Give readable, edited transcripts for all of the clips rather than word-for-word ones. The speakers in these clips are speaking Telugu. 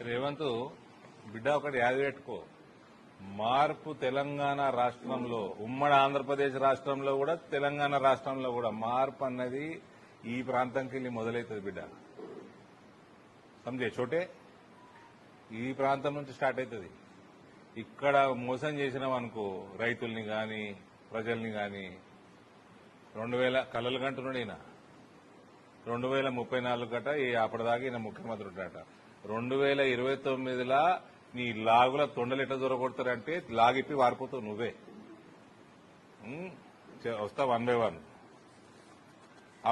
రేవంత్ బిడ్డ ఒకటి యాద పెట్టుకో. మార్పు తెలంగాణ రాష్ట్రంలో, ఉమ్మడి ఆంధ్రప్రదేశ్ రాష్ట్రంలో కూడా, తెలంగాణ రాష్ట్రంలో కూడా మార్పు అన్నది ఈ ప్రాంతంకి వెళ్ళి మొదలవుతుంది బిడ్డ. సమజే చోటే ఈ ప్రాంతం నుంచి స్టార్ట్ అవుతుంది. ఇక్కడ మోసం చేసినాం అనుకో, రైతుల్ని గాని ప్రజల్ని గాని 2000 కలలు కంటున్నాడు ఈయన. 2034 గట అప్పటిదాకా ఈయన ముఖ్యమంత్రి ఉంటాడట. 2029లా నీ లాగుల తొండలు ఎట్లా దొరకొడతారంటే లాగిప్పి వారిపోతావు నువ్వే. వస్తా 1 by 1.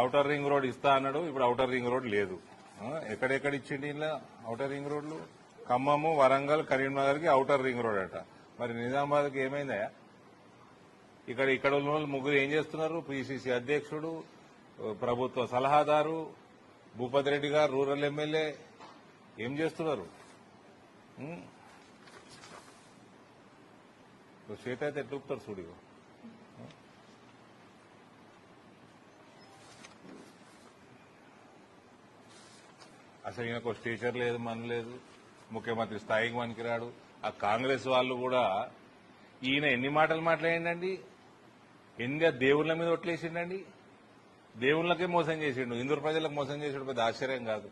ఔటర్ రింగ్ రోడ్ ఇస్తా అన్నాడు, ఇప్పుడు ఔటర్ రింగ్ రోడ్ లేదు. ఎక్కడెక్కడ ఇచ్చిండి ఇలా ఔటర్ రింగ్ రోడ్లు? ఖమ్మము, వరంగల్, కరీంనగర్కి ఔటర్ రింగ్ రోడ్ అట. మరి నిజామాబాద్కి ఏమైందా? ఇక్కడ ఉన్న వాళ్ళు ముగ్గురు ఏం చేస్తున్నారు? పిసిసి అధ్యక్షుడు, ప్రభుత్వ సలహాదారు, భూపతి రెడ్డి గారు రూరల్ ఎమ్మెల్యే ఏం చేస్తున్నారు? చేత అయితే ఎట్లుపుతారు చూడు. అసలు ఈయనకు స్టేచర్ లేదు, మన లేదు, ముఖ్యమంత్రి స్థాయికి పనికిరాడు. ఆ కాంగ్రెస్ వాళ్ళు కూడా ఈయన ఎన్ని మాటలు మాట్లాడిండండి, ఎన్ని దేవుళ్ల మీద ఒట్లేసిండండి. దేవుళ్లకే మోసం చేసిండు, హిందూ ప్రజలకు మోసం చేసాడు. పెద్ద ఆశ్చర్యం కాదు.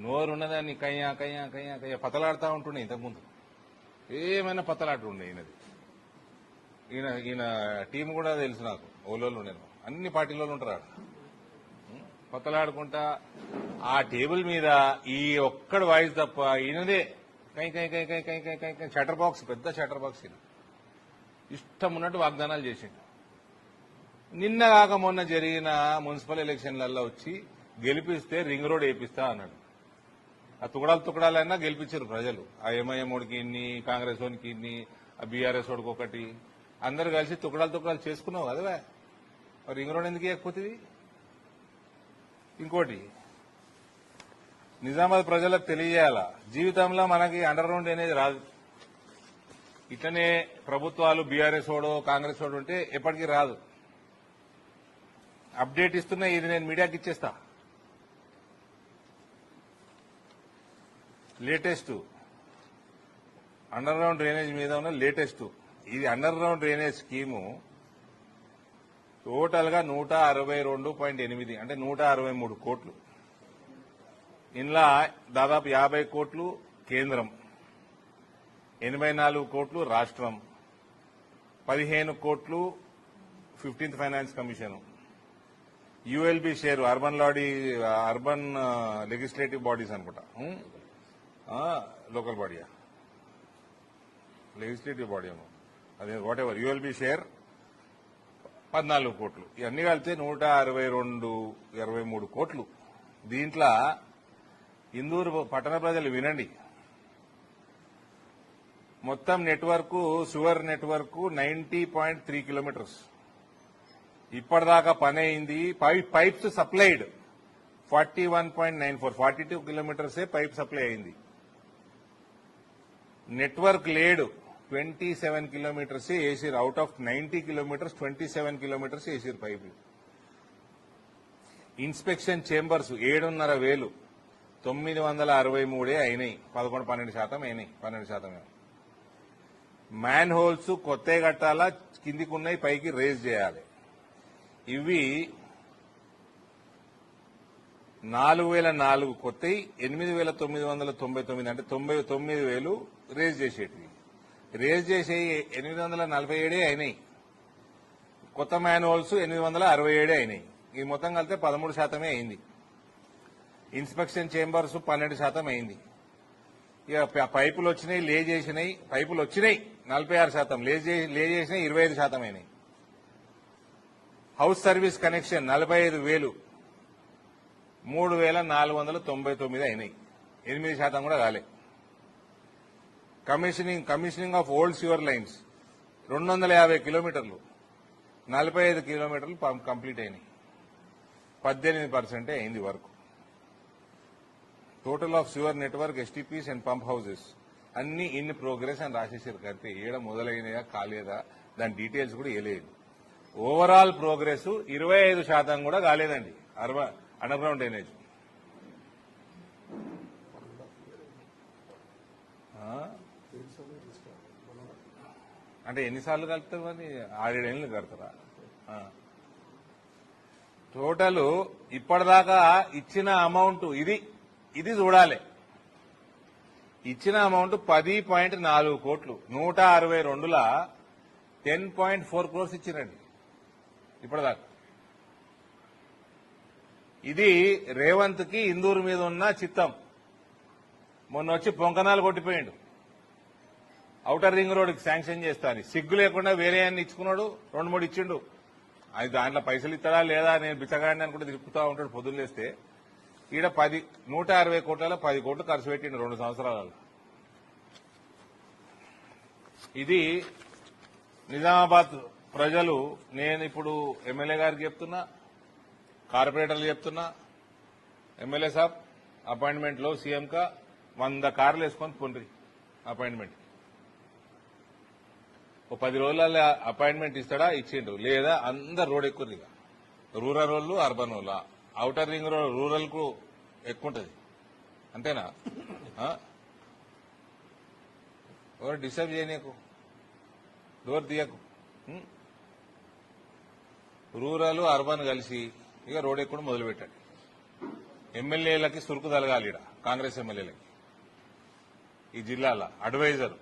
నోరున్నదాన్ని కయ్యా కయ్యా కయ్యా కయ్యా పతలాడుతూ ఉంటుండే. ఇంతకుముందు ఏమైనా పతలాట ఉండే ఈయనది. ఈయన టీం కూడా తెలుసు నాకు. ఓలోళ్ళు నేను అన్ని పార్టీలలో ఉంటారు. పతలాడుకుంటా ఆ టేబుల్ మీద ఈ ఒక్కడు వాయిస్ తప్ప ఈయనదే కై కై కై కై కై కై కై కై షటర్ బాక్స్, పెద్ద షటర్ బాక్స్. ఈయన ఇష్టం ఉన్నట్టు వాగ్దానాలు చేసిండు. నిన్న కాక మొన్న జరిగిన మున్సిపల్ ఎలక్షన్లలో వచ్చి గెలిపిస్తే రింగ్ రోడ్ వేపిస్తా అన్నాడు. ఆ తుకడాలైనా గెలిపించారు ప్రజలు. ఆ ఎంఐఎం ఓడికి ఇన్ని, కాంగ్రెస్ ఓడికి ఇన్ని, ఆ బీఆర్ఎస్ ఓడికి ఒకటి, అందరు కలిసి తుకడాలు చేసుకున్నావు కదా. రింగ్ రోడ్ ఎందుకు వేయకపోతుంది? ఇంకోటి నిజామాబాద్ ప్రజలకు తెలియజేయాలా, జీవితంలో మనకి అండర్ గ్రౌండ్ అనేది రాదు. ఇట్లనే ప్రభుత్వాలు బీఆర్ఎస్ ఓడో కాంగ్రెస్ ఓడో ఉంటే ఎప్పటికీ రాదు. అప్డేట్ ఇస్తున్నా, ఇది నేను మీడియాకి ఇచ్చేస్తా. లేటెస్ట్ అండర్ గ్రౌండ్ డ్రైనేజ్ మీద ఉన్న లేటెస్ట్ ఇది under ground drainage scheme total గా 162.8 అంటే 163 కోట్లు. ఇందులో దాదాపు 50 కోట్లు కేంద్రం, 84 కోట్లు రాష్ట్రం, 15 కోట్లు 15th finance commission, ULB share, urban legislative bodies అనుకుంటా, లోకల్ బాడీయా లెజిస్లేటివ్ బాడీ ఏమో అదే, వాట్ ఎవర్, యుఎల్బి షేర్ 14 కోట్లు. ఇవన్నీ కలిపితే 163 కోట్లు. దీంట్లో ఇందూరు పట్టణ ప్రజలు వినండి, మొత్తం నెట్వర్క్, సువర్ నెట్వర్క్ 90.3 కిలోమీటర్స్ ఇప్పటిదాకా పని అయింది. పైప్స్ సప్లైడ్ 41.94, 42 కిలోమీటర్సే పైప్ సప్లై అయింది. నెట్వర్క్ లేడు 27 కిలోమీటర్స్ వేసిరు. అవుట్ ఆఫ్ 90 కిలోమీటర్స్ 27 కిలోమీటర్స్ వేసిరు పైపులు. ఇన్స్పెక్షన్ చేంబర్స్ 7,500, 963 అయినాయి. 11-12% అయినాయి. 12%. మ్యాన్ హోల్స్ కొత్త కట్టాలా, కిందికున్నాయి పైకి రేజ్ చేయాలి. ఇవి 4,004 కొత్తవి, 8,999 అంటే 99,000 రేజ్ చేసేటివి. రేజ్ చేసే 847 అయినాయి. కొత్త మ్యాన్ హోల్స్ 867 అయినాయి. ఇది మొత్తం కలిపితే 13% అయింది. ఇన్స్పెక్షన్ చేంబర్స్ 12% అయింది. ఇక పైపులు వచ్చినాయి, లే చేసినాయి, పైపులు వచ్చినాయి 46%, లే చేసినాయి 25% అయినాయి. హౌస్ సర్వీస్ కనెక్షన్ 45,000, 3,499 అయినాయి. 8% కూడా కాలే. Commissioning of old sewer lines 250 కిలోమీటర్లు, 45 కిలోమీటర్లు కంప్లీట్ అయినాయి. 18% అయింది work. Total of sewer network, STPs and pump houses అన్ని ఇన్ ప్రోగ్రెస్ అని రాసేసారు. కలిపి ఏడ మొదలైనయా కాలేదా దాని డీటెయిల్స్ కూడా ఇవ్వలేదు. ఓవరాల్ ప్రోగ్రెస్ 25% కూడా కాలేదండి అండర్ గ్రౌండ్ డ్రైనేజ్. అంటే ఎన్నిసార్లు కలుపుతారు అని 6-7 ఏళ్ళు కడతారా? టోటల్ ఇప్పటిదాకా ఇచ్చిన అమౌంట్ ఇది చూడాలి. ఇచ్చిన అమౌంట్ 10.4 కోట్లు 162లా 10.4 crores ఇచ్చిరండి ఇప్పటిదాకా. ఇది రేవంత్ కి ఇందూరు మీద ఉన్న చిత్తం. మొన్న వచ్చి పొంకనాలు కొట్టిపోయిండు, ఔటర్ రింగ్ రోడ్డుకి శాంక్షన్ చేస్తా అని. సిగ్గు లేకుండా వేరే అన్ని ఇచ్చుకున్నాడు, 2-3 ఇచ్చిండు. అది దాంట్లో పైసలు ఇస్తాడా లేదా నేను బిచ్చగాడిని అనుకుంటే తిప్పుతా ఉంటాడు పొద్దున్నేస్తే. ఈడ 160 కోట్లలో 10 కోట్లు ఖర్చు పెట్టిండు 2 సంవత్సరాలలో. ఇది నిజామాబాద్ ప్రజలు, నేను ఇప్పుడు ఎమ్మెల్యే గారికి చెప్తున్నా, కార్పొరేటర్లు చెప్తున్నా, ఎమ్మెల్యే సాబ్ అపాయింట్మెంట్ లో సీఎం కా 100 కార్లు వేసుకొని పొండ్రి అపాయింట్మెంట్. ఓ 10 రోజుల అపాయింట్మెంట్ ఇస్తాడా? ఇచ్చిండు. లేదా అందరు రోడ్ ఎక్కువ, రూరల్ వాళ్ళు అర్బన్ వాళ్ళు. ఔటర్ రింగ్ రోడ్ రూరల్ కు ఎక్కువ ఉంటుంది, అంతేనా? ఎవరు డిస్టర్బ్ చేయనీకు, డోర్ తీయకు. రూరల్ అర్బన్ కలిసి ఇక రోడ్ ఎక్కువ మొదలుపెట్టాడు. ఎమ్మెల్యేలకి సురుకు తలగాలి. ఈడ కాంగ్రెస్ ఎమ్మెల్యేలకి ఈ జిల్లాలో అడ్వైజర్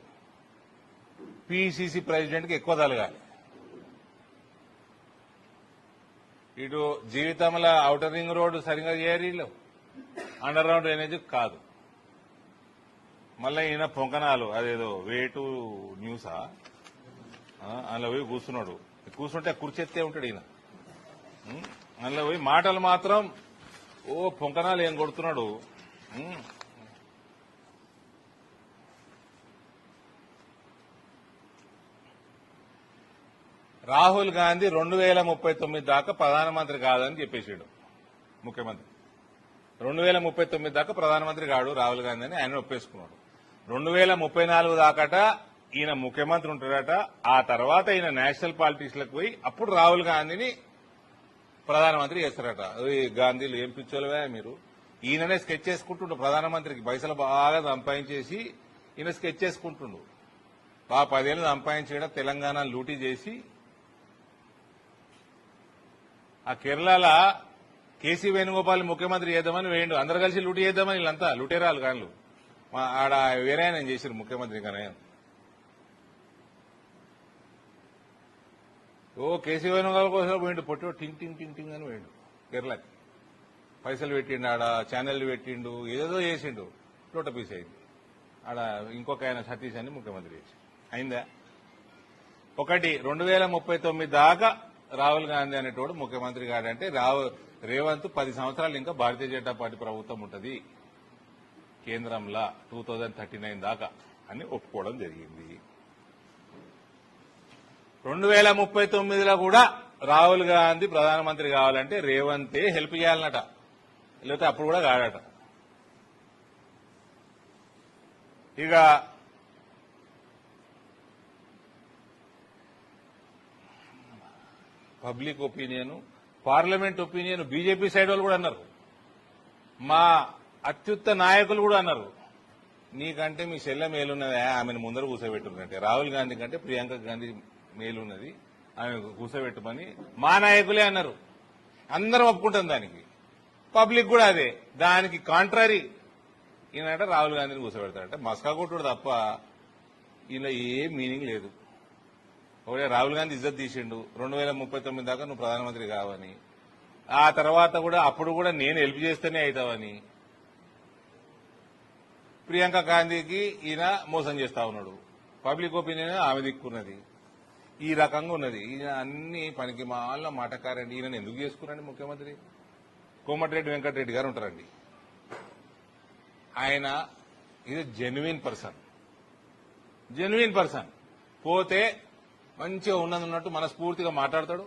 పిసిసి ప్రెసిడెంట్ కి ఎక్కువ తలగాలి. ఇటు జీవితంలో ఔటర్ రింగ్ రోడ్డు సరిగా చేయరు వీళ్ళు, అండర్ గ్రౌండ్ డ్రైనేజ్ కాదు. మళ్ళీ ఈయన పొంకనాలు అదేదో వేటు న్యూసా అందులో పోయి కూర్చున్నాడు. కూర్చుంటే కుర్చెత్తే ఉంటాడు ఈయన. అందులో పోయి మాటలు మాత్రం పొంకనాలు ఏం కొడుతున్నాడు. రాహుల్ గాంధీ 2039 దాకా ప్రధానమంత్రి కాదని చెప్పేసాడు ముఖ్యమంత్రి. 2039 దాకా ప్రధానమంత్రి కాడు రాహుల్ గాంధీ అని ఆయన ఒప్పేసుకున్నాడు. 2034 దాకాట ఈయన ముఖ్యమంత్రి ఉంటాడట. ఆ తర్వాత ఈయన నేషనల్ పాలిటిక్స్లకు పోయి అప్పుడు రాహుల్ గాంధీని ప్రధానమంత్రి చేస్తారట. గాంధీలు ఏం పిచ్చోలవే మీరు. ఈయననే స్కెచ్ చేసుకుంటుండు ప్రధానమంత్రికి. పైసలు బాగా సంపాదించేసి ఈయన స్కెచ్ చేసుకుంటుండు. బాగా 10 ఏళ్ళు సంపాదించడం, తెలంగాణ లూటీ చేసి ఆ కేరళ కేసీ వేణుగోపాల్ ముఖ్యమంత్రి చేద్దామని వేయండు. అందరు కలిసి లూటీ చేద్దామని వీళ్ళంతా లూటేరాలు గాన్లు. ఆడ వేరే ఆయన చేశారు ముఖ్యమంత్రి. కానీ కేసీ వేణుగోపాల్ కోసం పోయిండు, పొట్టి టింగ్ టింగ్ టింగ్ టింగ్ అని పోయిండు కేరళకి. పైసలు పెట్టిండు, ఆడ ఛానళ్లు పెట్టిండు, ఏదేదో చేసిండు. టోట పీస్ అయింది. ఆడ ఇంకొక ఆయన సతీష్ అని ముఖ్యమంత్రి చేసి అయిందా? ఒకటి 2039 దాకా రాహుల్ గాంధీ అనేటోడు ముఖ్యమంత్రి కాడంటే రేవంత్ 10 సంవత్సరాలు ఇంకా భారతీయ జనతా పార్టీ ప్రభుత్వం ఉంటుంది కేంద్రంలో 2039 దాకా అని ఒప్పుకోవడం జరిగింది. 2039లో కూడా రాహుల్ గాంధీ ప్రధానమంత్రి కావాలంటే రేవంతే హెల్ప్ చేయాలన్నట, లేకపోతే అప్పుడు కూడా కాడట. ఇక public opinion, parliament opinion BJP side వాళ్ళు కూడా అన్నారు, మా అత్యుత్త నాయకులు కూడా అన్నారు, నీకంటే మీ చెల్లె మేలున్నది, ఆమెను ముందర కూర్చోబెట్టుకుంటే రాహుల్ గాంధీ కంటే ప్రియాంక గాంధీ మేలున్నది, ఆమె కూర్చోబెట్టమని మా నాయకులే అన్నారు. అందరం ఒప్పుకుంటాం దానికి. పబ్లిక్ కూడా అదే. దానికి కాంట్రరీ ఈయనంటే రాహుల్ గాంధీని కూర్చోబెడతాడంటే మస్కా కొట్టుడు తప్ప ఇలా ఏం మీనింగ్ లేదు. ఒకటే రాహుల్ గాంధీ ఇజ్జత్ తీసిండు 2039 దాకా నువ్వు ప్రధానమంత్రి కావని. ఆ తర్వాత కూడా అప్పుడు కూడా నేను హెల్ప్ చేస్తేనే అవుతావని ప్రియాంక గాంధీకి ఈయన మోసం చేస్తా ఉన్నాడు. పబ్లిక్ ఒపీనియన్ ఆమె దిక్కున్నది. ఈ రకంగా ఉన్నది. ఈయన అన్ని పనికి మాల మాటకారండి. ఈయన ఎందుకు చేసుకున్నాండి ముఖ్యమంత్రి? కోమటిరెడ్డి వెంకటరెడ్డి గారు ఉంటారండి. ఆయన ఇది జెన్యున్ పర్సన్. పోతే మంచిగా ఉన్నట్టు మనస్ఫూర్తిగా మాట్లాడతాడు.